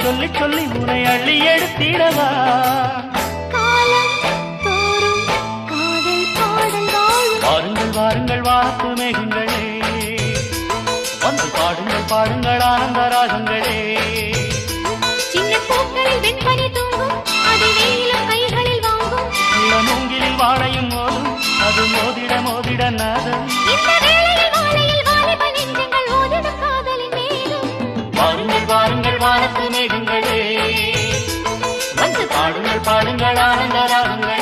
சொல்லி சொல்லி உனை அள்ளி எடுத்திடவா வாருங்கள் வாருங்கள் வாத்து மேகங்களே வந்து பாடுங்கள் பாடுங்கள் ஆனந்த ராகங்களே சின்ன பூக்களில் வெண்பனி தூங்கும் அது வெயிலும் கைகளில் வாங்கும் மூங்கிலில் வாழையும் மோதும் அது மோதிட மோதிட நாதம் வாருங்கள் வானத்து மேகங்களே வந்து பாடுங்கள் பாடுங்கள் ஆனந்த ராகங்களே